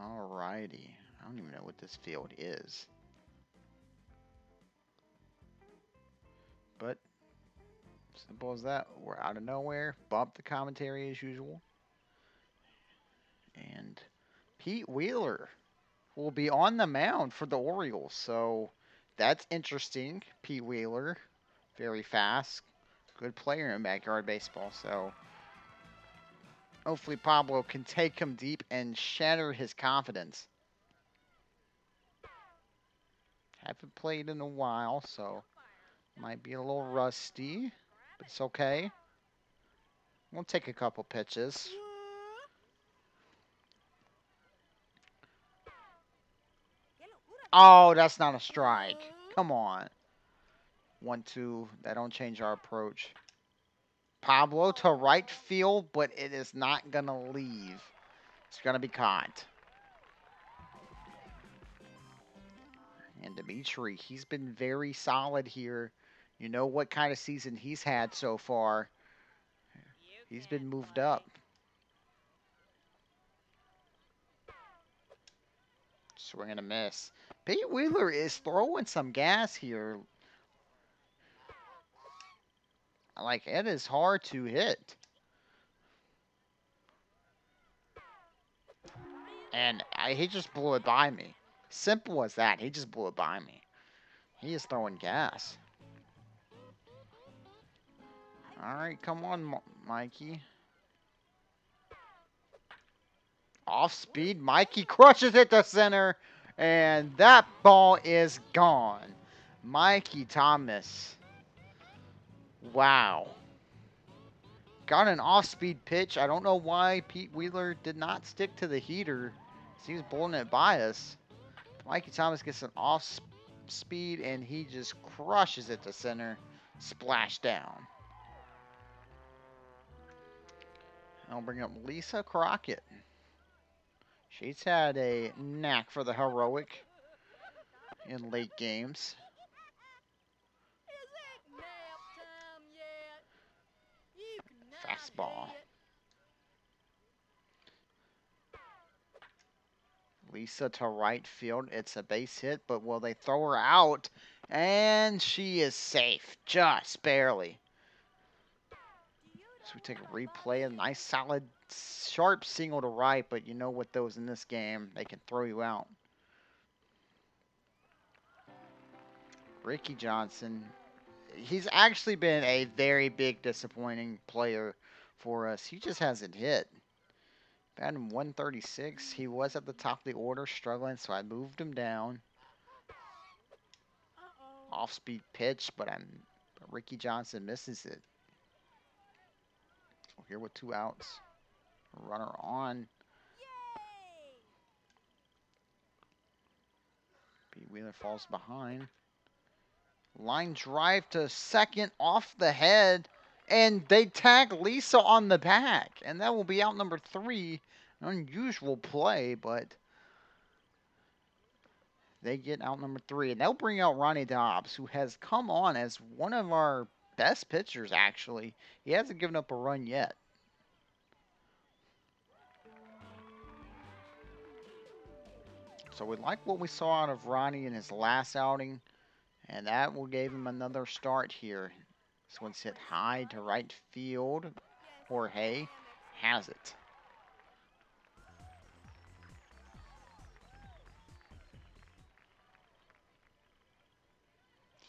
Alrighty. I don't even know what this field is. But simple as that. We're out of nowhere. Bump the commentary as usual. And Pete Wheeler will be on the mound for the Orioles. So that's interesting. Pete Wheeler, very fast, good player in backyard baseball. So hopefully Pablo can take him deep and shatter his confidence. Haven't played in a while, so might be a little rusty, but it's okay. We'll take a couple pitches. Oh, that's not a strike. Come on. 1-2. That don't change our approach. Pablo to right field, but it is not going to leave. It's going to be caught. And Dimitri, he's been very solid here. You know what kind of season he's had so far. He's been moved up. Swing and a miss. Pete Wheeler is throwing some gas here. Like, it is hard to hit. And he just blew it by me. Simple as that. He just blew it by me. He is throwing gas. All right, come on, Mikey. Off speed, Mikey crushes it to center. And that ball is gone. Mikey Thomas. Wow. Got an off-speed pitch. I don't know why Pete Wheeler did not stick to the heater. He was blowing it by us. Mikey Thomas gets an off-speed, and he just crushes it to center. Splash down. I'll bring up Lisa Crockett. She's had a knack for the heroic in late games. Fastball. Lisa to right field. It's a base hit, but will they throw her out? And she is safe, just barely. So we take a replay, a nice, solid, sharp single to right, but you know what those in this game, they can throw you out. Ricky Johnson, he's actually been a very big disappointing player for us. He just hasn't hit. Batting 136. He was at the top of the order struggling, so I moved him down. Off-speed pitch, but Ricky Johnson misses it. So here with 2 outs. Runner on. Pete Wheeler falls behind. Line drive to second off the head. And they tag Lisa on the back. And that will be out number 3. An unusual play, but they get out number 3. And they'll bring out Ronnie Dobbs, who has come on as one of our best pitchers, actually. He hasn't given up a run yet. So we like what we saw out of Ronnie in his last outing. And that will give him another start here. This one's hit high to right field. Jorge has it.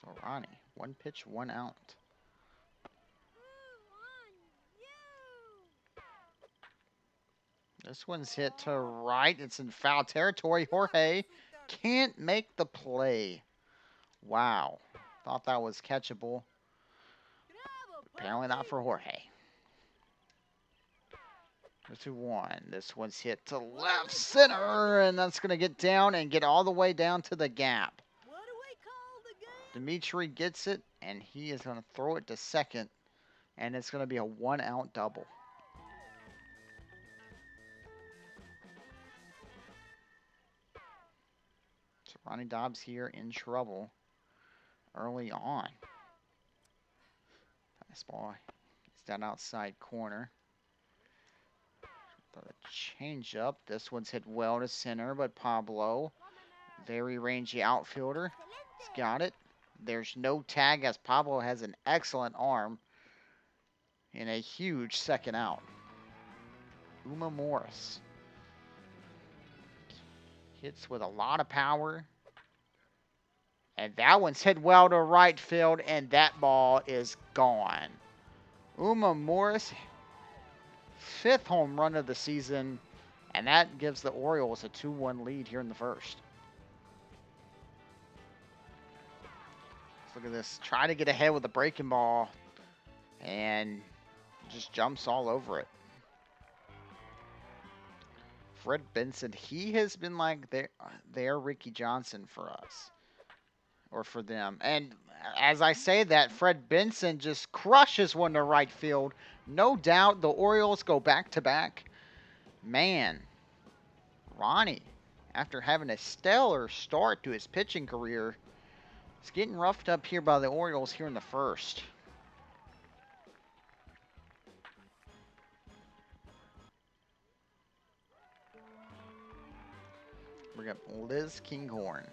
So Ronnie, 1 pitch, 1 out. This one's hit to right. It's in foul territory. Jorge can't make the play. Wow. Thought that was catchable. Apparently not for Jorge. 2-1. This one's hit to left center, and that's going to get down and get all the way down to the gap. Dimitri gets it, and he is going to throw it to second, and it's going to be a 1-out double. So Ronnie Dobbs here in trouble early on. Fastball is down outside corner. Throw the Change up. This one's hit well to center, but Pablo, very rangy outfielder, he's got it. There's no tag as Pablo has an excellent arm and a huge second out. Uma Morris hits with a lot of power. And that one's hit well to right field, and that ball is gone. Uma Morris, 5th home run of the season, and that gives the Orioles a 2-1 lead here in the first. Let's look at this. Try to get ahead with a breaking ball, and just jumps all over it. Fred Benson, he has been like their Ricky Johnson for us. Or for them. And as I say that, Fred Benson just crushes one to right field. No doubt the Orioles go back-to-back. Man, Ronnie, after having a stellar start to his pitching career, is getting roughed up here by the Orioles here in the first. We got Liz Kinghorn.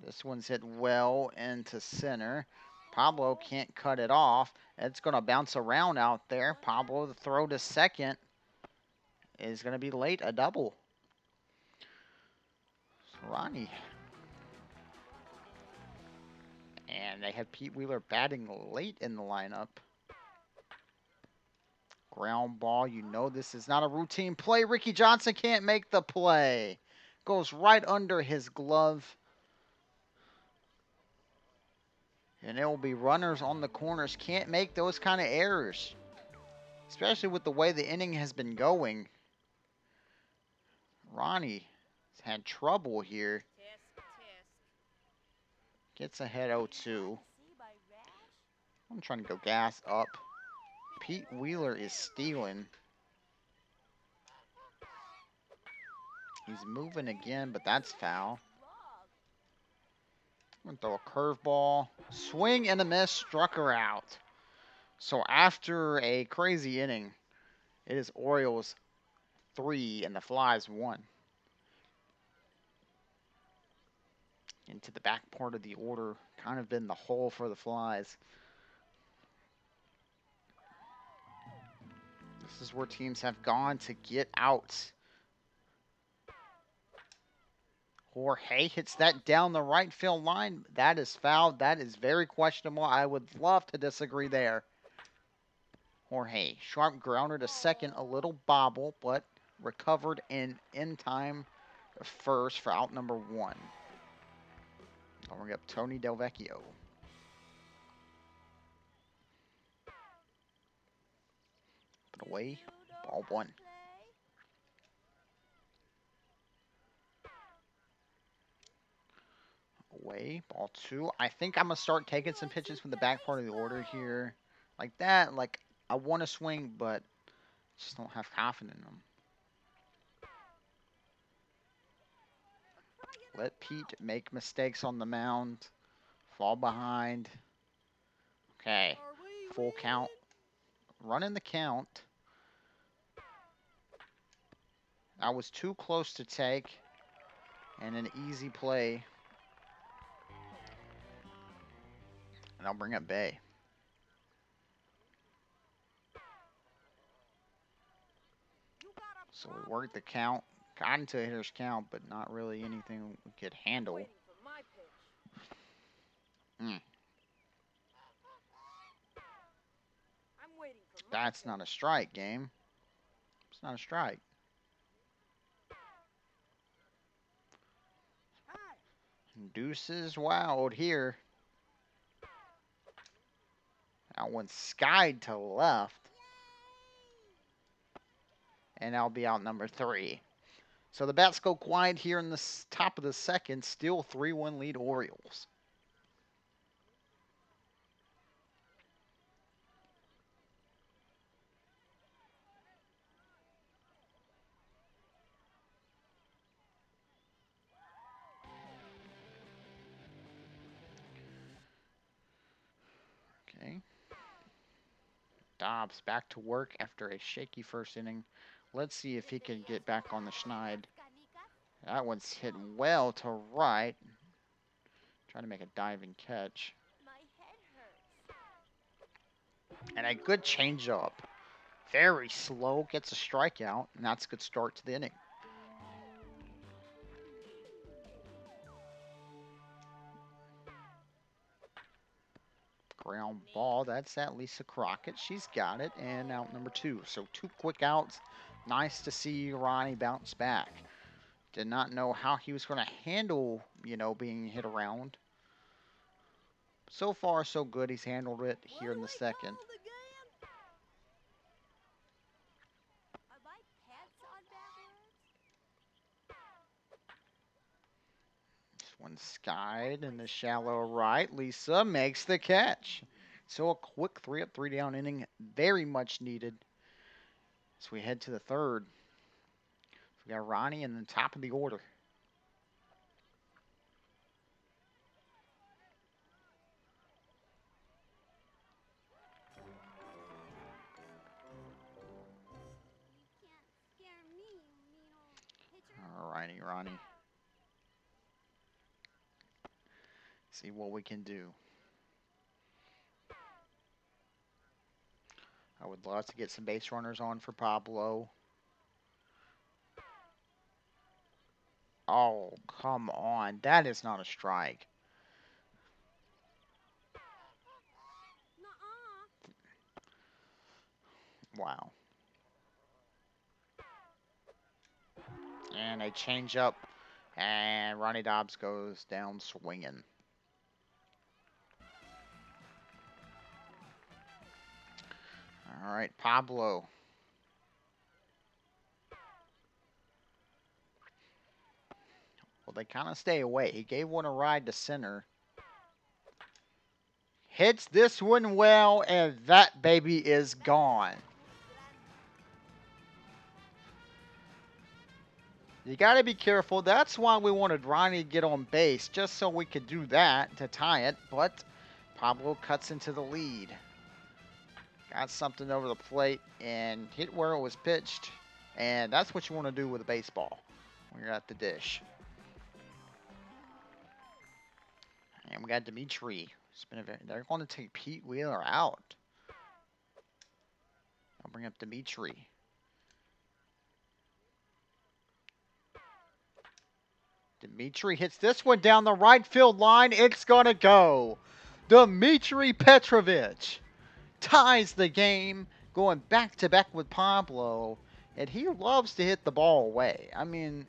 This one's hit well into center. Pablo can't cut it off. It's going to bounce around out there. Pablo, the throw to second, is going to be late, a double. So Ronnie. And they have Pete Wheeler batting late in the lineup. Ground ball, you know this is not a routine play. Ricky Johnson can't make the play. Goes right under his glove. And there will be runners on the corners. Can't make those kind of errors. Especially with the way the inning has been going. Ronnie has had trouble here. Gets ahead 0-2. I'm trying to go gas up. Pete Wheeler is stealing. He's moving again, but that's foul. I'm going to throw a curveball. Swing and a miss. Struck her out. So after a crazy inning, it is Orioles 3 and the Flies 1. Into the back part of the order. Kind of been the hole for the Flies. This is where teams have gone to get out. Jorge hits that down the right field line. That is foul. That is very questionable. I would love to disagree there. Jorge, sharp grounder to second, a little bobble, but recovered in time first for out number 1. I'll bring up Tony Del Vecchio. Put away, ball 1. Away, ball 2. I think I'm going to start taking some pitches from the back part of the order here. Like that, like I want to swing, but just don't have confidence in them. Let Pete make mistakes on the mound. Fall behind. Okay, full count. Running the count. I was too close to take. And an easy play. And I'll bring up Bay. So we worked the count. Got into a hitter's count, but not really anything we could handle. That's not a strike, game. It's not a strike. Deuces wild here. That one skied to left. And that'll be out number 3. So the bats go quiet here in the top of the second. Still 3-1 lead Orioles. Okay. Dobbs back to work after a shaky first inning. Let's see if he can get back on the schneid. That one's hit well to right. Trying to make a diving catch. And a good changeup. Very slow, gets a strikeout, and that's a good start to the inning. Ground ball, that's at Lisa Crockett. She's got it, and out number 2. So 2 quick outs. Nice to see Ronnie bounce back. Did not know how he was going to handle, being hit around. So far, so good. He's handled it here in the second. This one skied in the shallow right. Lisa makes the catch. So a quick 3-up, 3-down inning, very much needed. As we head to the third, we got Ronnie in the top of the order. Alrighty, Ronnie. See what we can do. I would love to get some base runners on for Pablo. Oh, come on. That is not a strike. Wow. And a change up. And Ronnie Dobbs goes down swinging. All right, Pablo. Well, they kind of stay away. He gave one a ride to center. Hits this one well, and that baby is gone. You got to be careful. That's why we wanted Ronnie to get on base, just so we could do that to tie it. But Pablo cuts into the lead. Got something over the plate and hit where it was pitched. And that's what you want to do with a baseball when you're at the dish. And we got Dimitri. They're going to take Pete Wheeler out. I'll bring up Dimitri. Dimitri hits this one down the right field line. It's going to go. Dimitri Petrovich ties the game, going back-to-back with Pablo. And he loves to hit the ball away. I mean,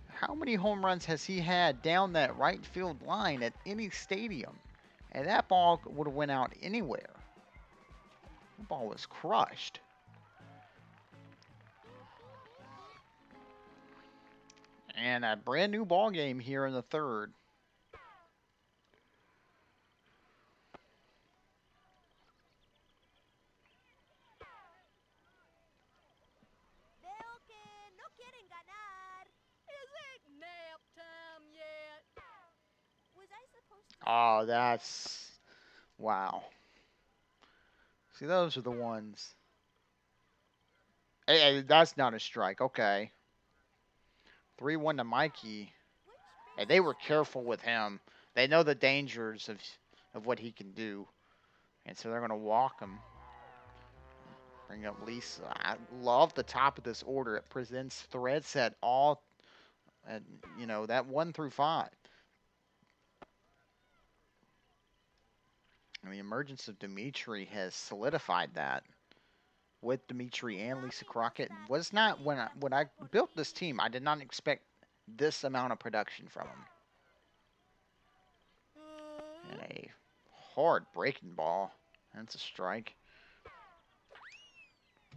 how many home runs has he had down that right field line at any stadium? And that ball would have went out anywhere. The ball was crushed. And a brand new ball game here in the third. Oh, that's... wow. See, those are the ones. Hey, that's not a strike. Okay. 3-1 to Mikey. Hey, they were careful with him. They know the dangers of what he can do. And so they're going to walk him. Bring up Lisa. I love the top of this order. It presents threads at all, that 1 through 5. And the emergence of Dimitri has solidified that. With Dimitri and Lisa Crockett, was not when I built this team, I did not expect this amount of production from them. And a hard breaking ball. That's a strike.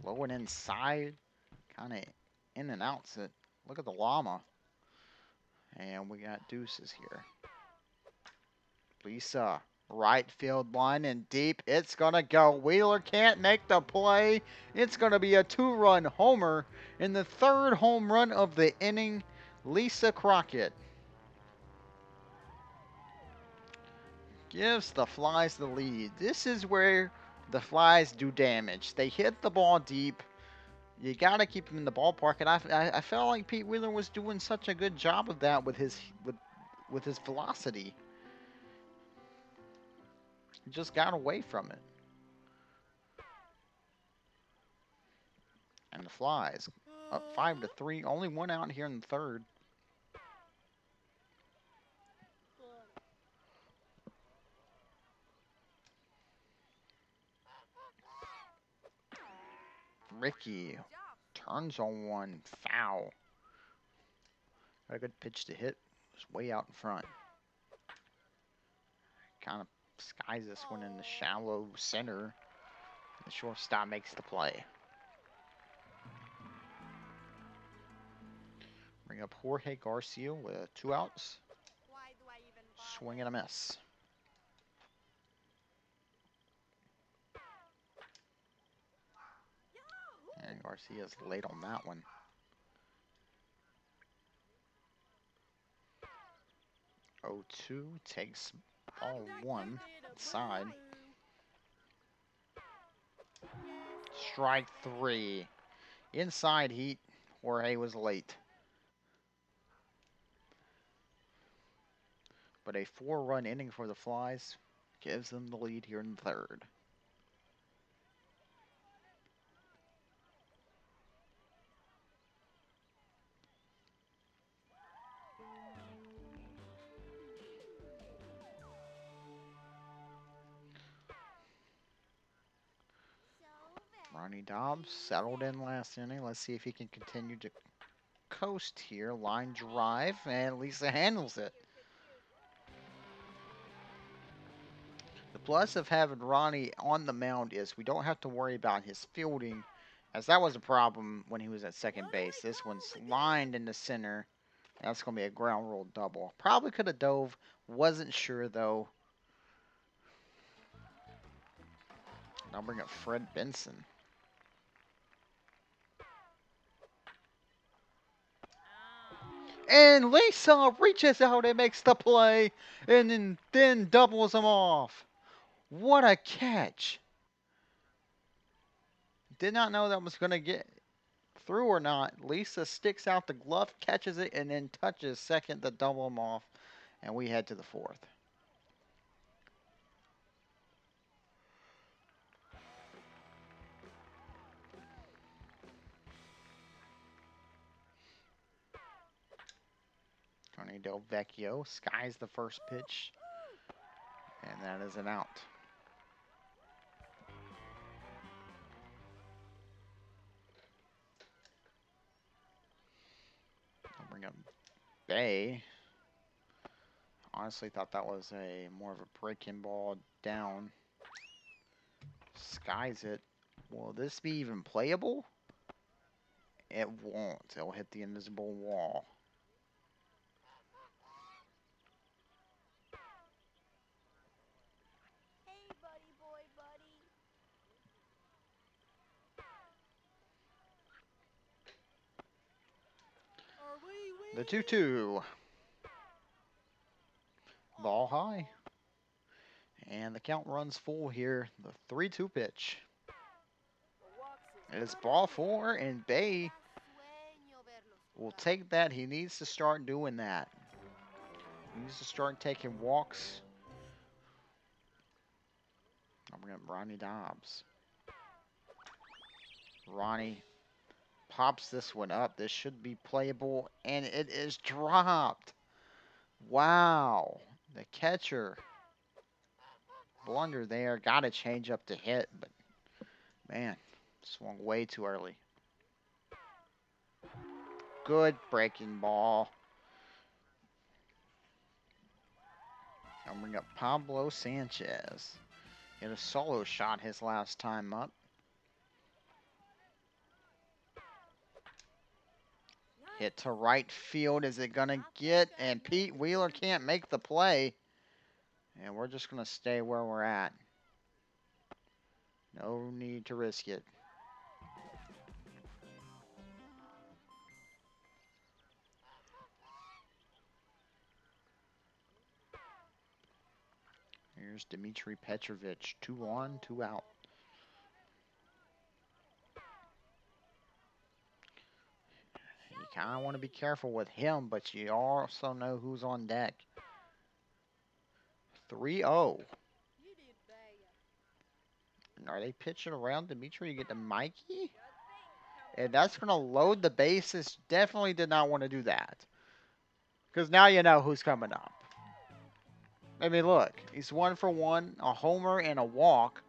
Low and inside, kind of in and outs it. Look at the llama. And we got deuces here. Lisa, right field line and deep. It's going to go. Wheeler can't make the play. It's going to be a 2-run homer in the 3rd home run of the inning. Lisa Crockett gives the Flies the lead. This is where The flies do damage. They hit the ball deep. You gotta keep him in the ballpark, and I felt like Pete Wheeler was doing such a good job of that with his velocity. He just got away from it. And the flies up 5-3. Only one out here in the third. Ricky turns on one. Foul. Got a good pitch to hit. It's way out in front. Kind of skies this one in the shallow center. The shortstop makes the play. Bring up Jorge Garcia with 2 outs. Swing and a miss. And Garcia's late on that one. 0-2 takes ball 1 inside. Strike 3. Inside heat. Jorge was late. But a 4-run inning for the Flies gives them the lead here in the third. Ronnie Dobbs settled in last inning. Let's see if he can continue to coast here. Line drive, and Lisa handles it. The plus of having Ronnie on the mound is we don't have to worry about his fielding, as that was a problem when he was at second base. This one's lined in the center. That's going to be a ground rule double. Probably could have dove. Wasn't sure, though. I'll bring up Fred Benson. And Lisa reaches out and makes the play, and then doubles him off. What a catch. Did not know that was going to get through or not. Lisa sticks out the glove, catches it, and then touches second to double him off. And we head to the fourth. Tony Del Vecchio skies the first pitch. And that is an out. I'll bring up Bay. Honestly thought that was a more of a breaking ball down. Skies it. Will this be even playable? It won't. It'll hit the invisible wall. Hey, buddy boy, buddy. The 2-2. Ball high. And the count runs full here. The 3-2 pitch. It's ball 4, and Bay will take that. He needs to start doing that. He needs to start taking walks. I'm going to Ronnie Dobbs. Ronnie pops this one up. This should be playable, and it is dropped. Wow. The catcher blunder there. Got a change up to hit, but man, swung way too early. Good breaking ball. I'll bring up Pablo Sanchez. Hit a solo shot his last time up. Hit to right field. Is it going to get? And Pete Wheeler can't make the play. And we're just going to stay where we're at. No need to risk it. Here's Dmitry Petrovich. 2 on, 2 out. kind of want to be careful with him, but you also know who's on deck. 3-0. You did bad. And are they pitching around Dimitri to get to Mikey? Good thing. And that's going to load the bases. Definitely did not want to do that. Because now you know who's coming up. I mean, look. He's 1 for 1, a homer, and a walk.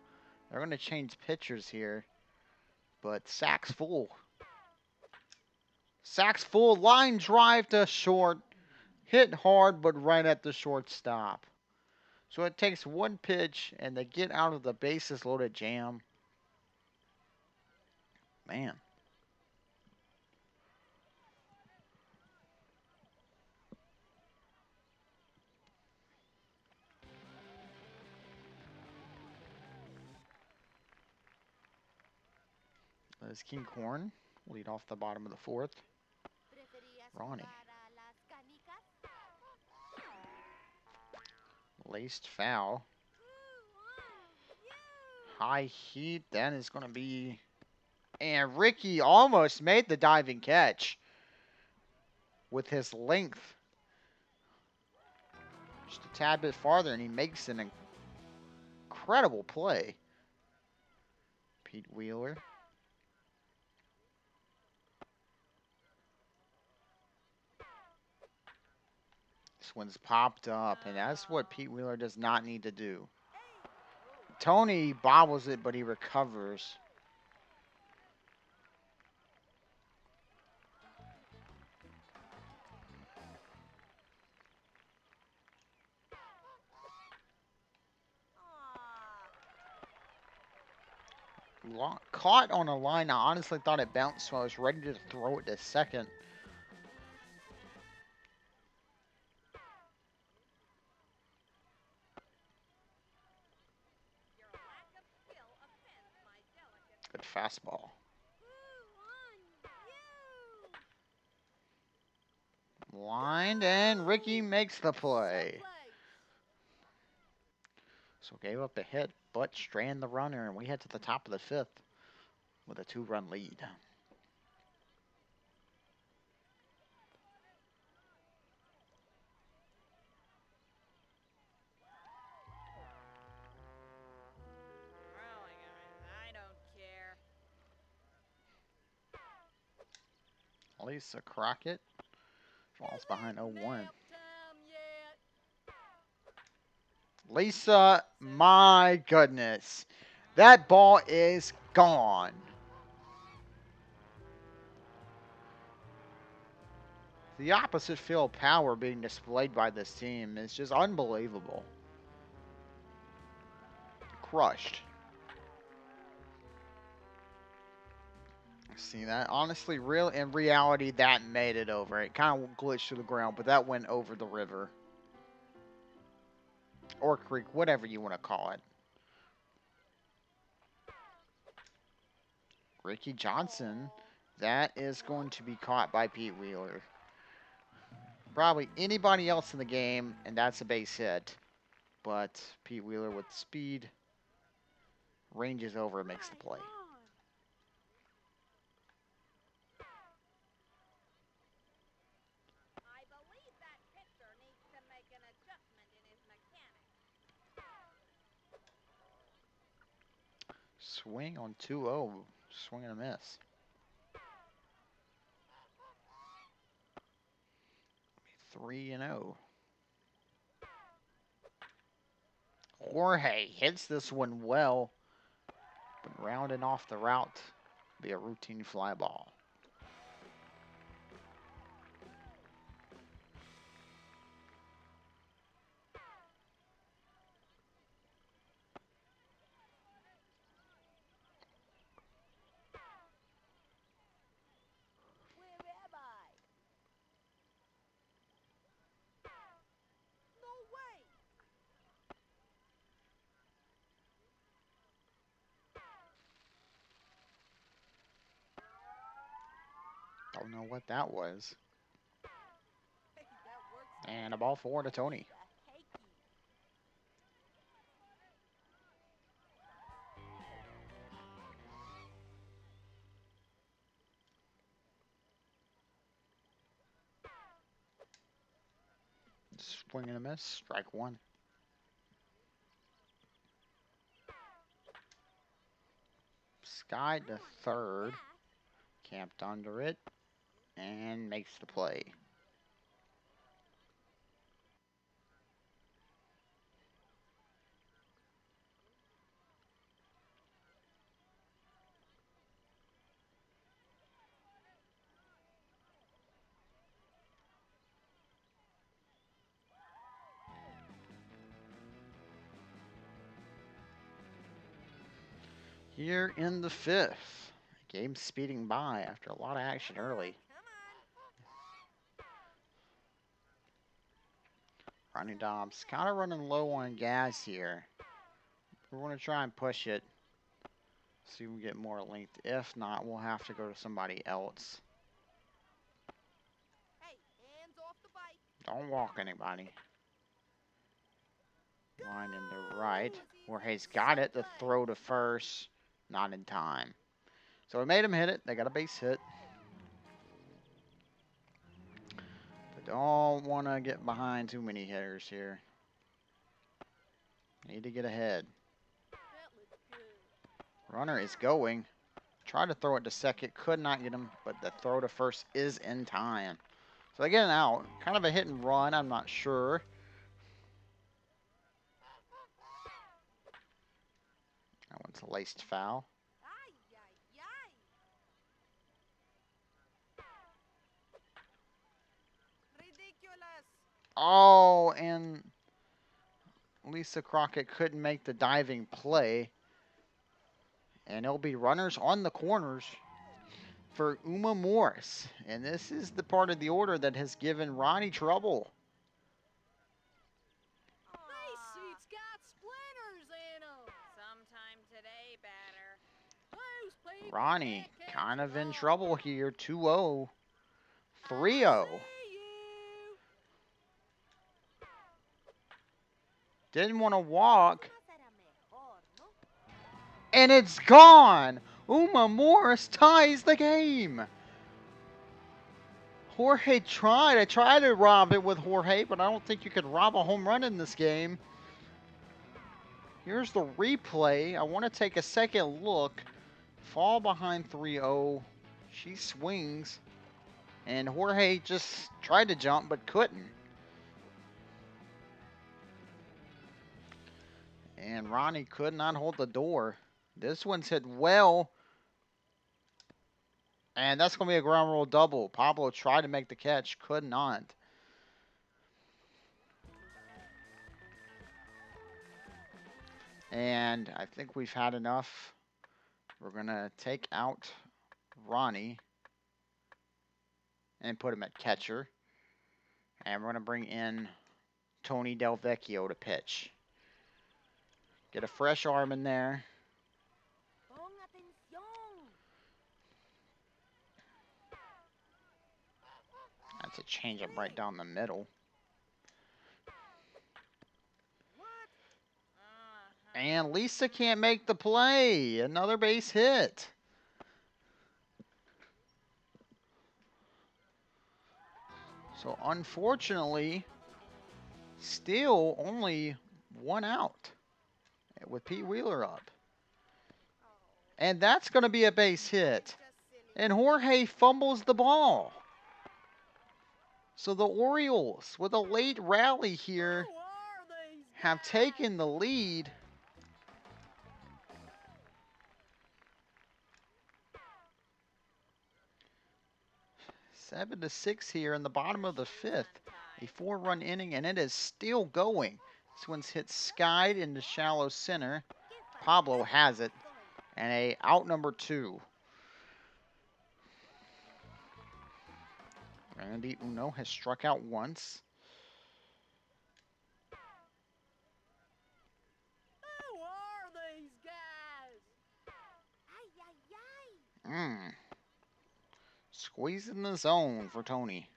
They're going to change pitchers here. But sack's full. Sack's full. Line drive to short. Hit hard, but right at the shortstop. So it takes one pitch, and they get out of the bases loaded jam. Man. There's King Corn. Lead off the bottom of the fourth. ¿Preferías Ronnie. jugar a las canicas? Laced foul. High heat. That is going to be... And Ricky almost made the diving catch with his length. Just a tad bit farther, and he makes an incredible play. Pete Wheeler. This one's popped up, and that's what Pete Wheeler does not need to do. Tony bobbles it, but he recovers. Caught on a line. I honestly thought it bounced, so I was ready to throw it to second. Your lack of skill offends my delicate. Good fastball. Lined, and Ricky makes the play. So gave up a hit, but strand the runner, and we head to the top of the fifth with a 2-run lead. Really, I don't care. Lisa Crockett falls behind 0-1. Lisa, my goodness. That ball is gone. The opposite field power being displayed by this team is just unbelievable. Crushed. See that? Honestly, in reality, that made it over. It kind of glitched to the ground, but that went over the river. Or creek, whatever you want to call it. Ricky Johnson. That is going to be caught by Pete Wheeler. Probably anybody else in the game, and that's a base hit. But Pete Wheeler with speed ranges over and makes the play. I believe that pitcher needs to make an adjustment in his mechanics. Swing on 2-0. Swing and a miss. 3-0. Jorge hits this one well, but rounding off the route be a routine fly ball. Where am I? No way! Don't know what that was. Hey, that works. And a ball four to Tony. Swing and a miss. Strike one. Sky to third. Camped under it. And makes the play. Here in the fifth. Game speeding by after a lot of action early. Ronnie Dobbs kind of running low on gas here. We're going to try and push it. See if we get more length. If not, we'll have to go to somebody else. Hey, hands off the bike. Don't walk anybody. Line in the right. Jorge's got it. The throw to first. Not in time. So we made him hit it. They got a base hit. But don't want to get behind too many hitters here. Need to get ahead. That looks good. Runner is going. Tried to throw it to second. Could not get him. But the throw to first is in time. So they get an out. Kind of a hit and run. I'm not sure. That one's a laced foul. Ay, ay, ay. Ridiculous. Oh, and Lisa Crockett couldn't make the diving play. And it'll be runners on the corners for Uma Morris. And this is the part of the order that has given Ronnie trouble. These seats got splinters in them. Sometime today, batter. Those people Ronnie can't catch kind a of in ball. trouble here. 2-0. I 3-0. see you. Didn't want to walk. Esa será mejor, ¿no? And it's gone. Uma Morris ties the game. Jorge tried. I tried to rob it with Jorge, but I don't think you could rob a home run in this game. Here's the replay. I want to take a second look. Fall behind 3-0. She swings. And Jorge just tried to jump but couldn't. And Ronnie could not hold the door. This one's hit well. And that's going to be a ground rule double. Pablo tried to make the catch, could not. And I think we've had enough. We're going to take out Ronnie and put him at catcher. And we're going to bring in Tony Del Vecchio to pitch. Get a fresh arm in there. Pon atención. That's a changeup right down the middle. What? And Lisa can't make the play. Another base hit. So unfortunately, still only one out with Pete Wheeler up. And that's going to be a base hit. Just silly. And Jorge fumbles the ball. So the Orioles, with a late rally here, Who are these have guys? taken the lead. Seven to 6 here in the bottom of the fifth. A 4-run inning, and it is still going. This one's hit skied into shallow center. Pablo has it, and a out number 2. Randy Uno has struck out once. Who are these guys? Ay, ay, ay. Squeezing the zone for Tony.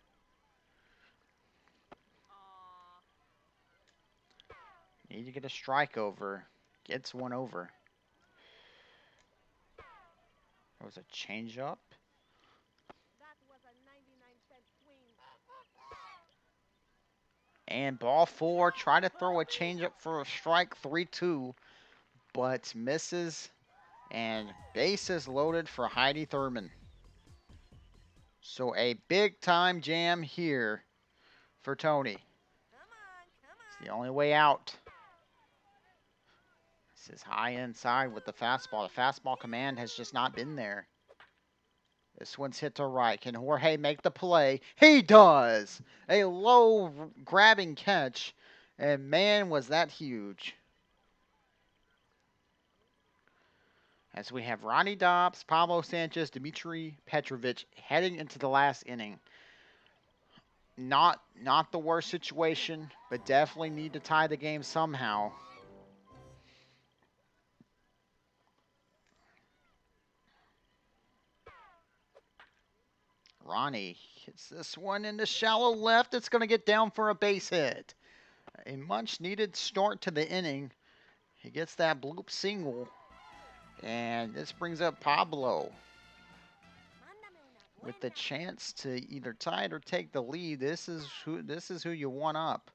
Aw. Need to get a strike over. Gets one over. There was a changeup. That was a 99-cent swing. And ball 4, try to throw a changeup for a strike, 3-2, but misses. And bases loaded for Heidi Thurman. So a big time jam here for Tony. It's the only way out. This is high inside with the fastball. The fastball command has just not been there. This one's hit to right. Can Jorge make the play? He does! A low grabbing catch. And man, was that huge. As we have Ronnie Dobbs, Pablo Sanchez, Dmitry Petrovic heading into the last inning. Not the worst situation, but definitely need to tie the game somehow. Ronnie hits this one into shallow left. It's going to get down for a base hit. A much needed start to the inning. He gets that bloop single. And this brings up Pablo with the chance to either tie it or take the lead. This is who you want up.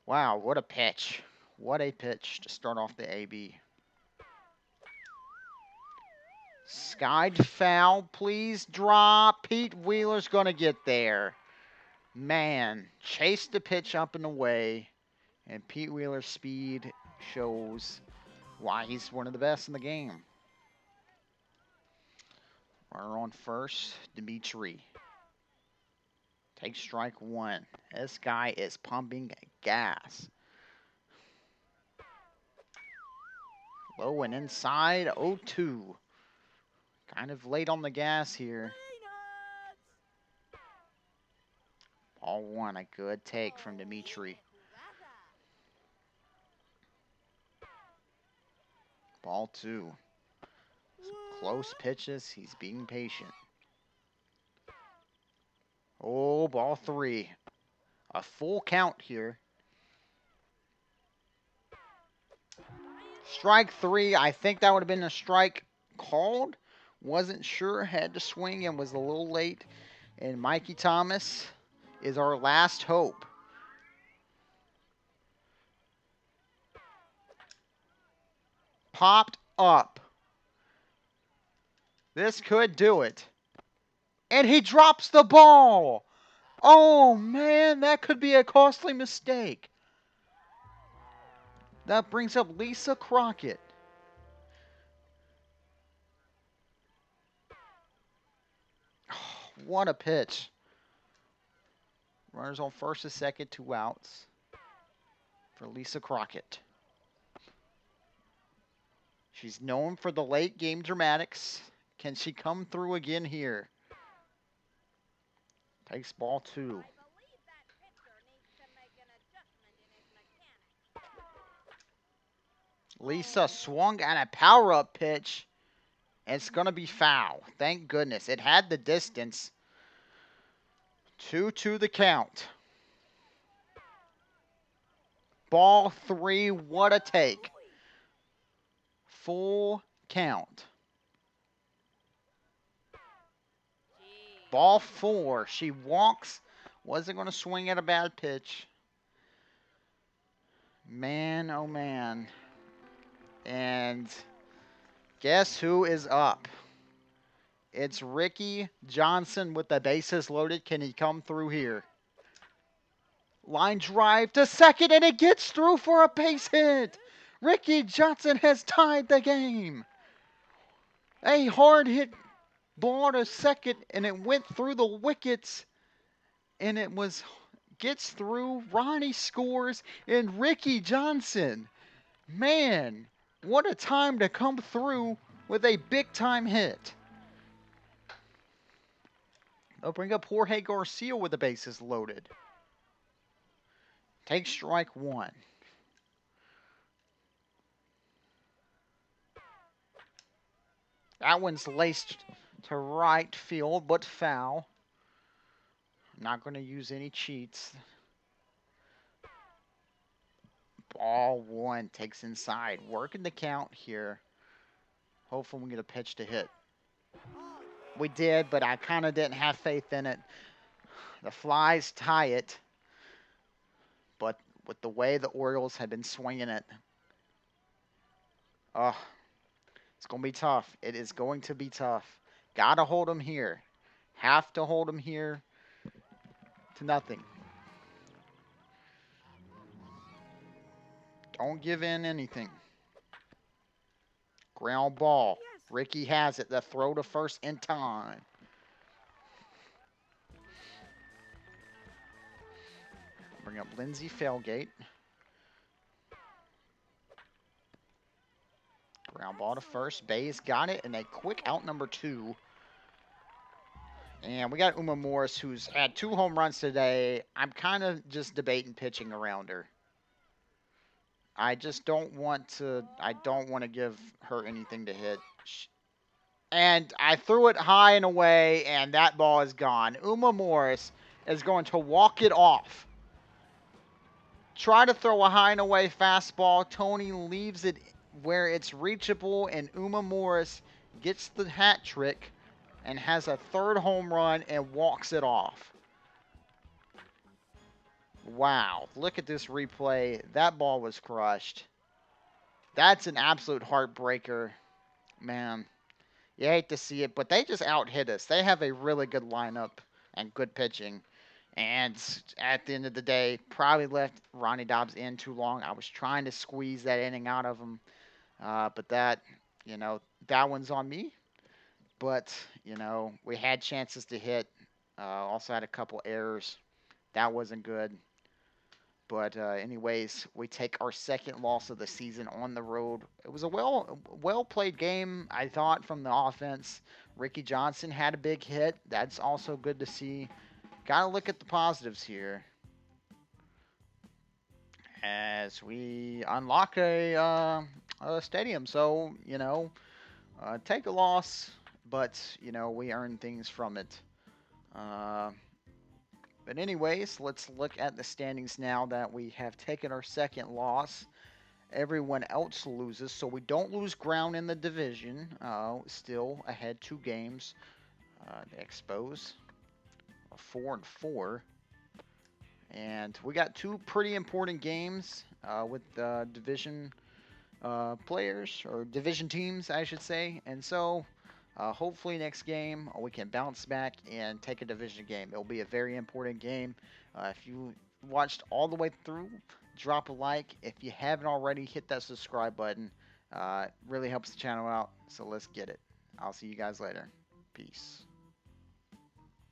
Wow, what a pitch. What a pitch to start off the AB. Skied foul, please drop. Pete Wheeler's going to get there. Man, chased the pitch up and away. And Pete Wheeler's speed shows why he's one of the best in the game. Runner on first, Dimitri. Takes strike one. This guy is pumping gas. Low and inside, 0-2. Kind of late on the gas here. Ball one, a good take from Dimitri. Ball two. Some close pitches. He's being patient. Oh, ball three. A full count here. Strike three. I think that would have been a strike called. Wasn't sure. Had to swing and was a little late. And Mikey Thomas is our last hope. Popped up. This could do it. And he drops the ball. Oh, man, that could be a costly mistake. That brings up Lisa Crockett. What a pitch. Runners on first and second, 2 outs for Lisa Crockett. She's known for the late game dramatics. Can she come through again here? Takes ball two. Lisa swung at a power-up pitch. It's going to be foul. Thank goodness. It had the distance. 2-2 the count. Ball three. What a take. Full count. Ball four. She walks. Wasn't going to swing at a bad pitch. Man, oh man. And guess who is up? It's Ricky Johnson with the bases loaded. Can he come through here? Line drive to second, and it gets through for a base hit. Ricky Johnson has tied the game. A hard hit ball to second, and it went through the wickets, and gets through. Ronnie scores, and Ricky Johnson. Man, what a time to come through with a big-time hit. They'll bring up Jorge Garcia with the bases loaded. Take strike one. That one's laced to right field, but foul. I'm not going to use any cheats. Ball one takes inside. Working the count here. Hopefully we get a pitch to hit. We did, but I kind of didn't have faith in it. The Flies tie it. with the way the Orioles have been swinging it. Oh, it's going to be tough. It is going to be tough. Got to hold them here. Have to hold them here to nothing. Don't give in anything. Ground ball. Yes. Ricky has it. The throw to first in time. Bring up Lindsey Failgate. Ground ball to first. Bay's got it, and a quick out number 2. And we got Uma Morris, who's had 2 home runs today. I'm kind of just debating pitching around her. I just don't want to. I don't want to give her anything to hit. And I threw it high and away, and that ball is gone. Uma Morris is going to walk it off. Try to throw a high and away fastball. Tony leaves it where it's reachable, and Uma Morris gets the hat trick and has a 3rd home run and walks it off. Wow, look at this replay. That ball was crushed. That's an absolute heartbreaker, man. You hate to see it, but they just out hit us. They have a really good lineup and good pitching. And at the end of the day, probably left Ronnie Dobbs in too long. I was trying to squeeze that inning out of him. But that, that one's on me. But, we had chances to hit. Also had a couple errors. That wasn't good. But anyways, we take our 2nd loss of the season on the road. It was a well played game, I thought, from the offense. Ricky Johnson had a big hit. That's also good to see. Got to look at the positives here as we unlock a stadium. So take a loss, but we earn things from it. Uh, But anyways, let's look at the standings now that we have taken our 2nd loss. Everyone else loses, so we don't lose ground in the division. Still ahead 2 games. The Expos are 4-4. And we got 2 pretty important games with division players, or division teams, I should say. And so hopefully next game we can bounce back and take a division game. It'll be a very important game. If you watched all the way through, drop a like. If you haven't already, hit that subscribe button. It really helps the channel out. So let's get it. I'll see you guys later. Peace.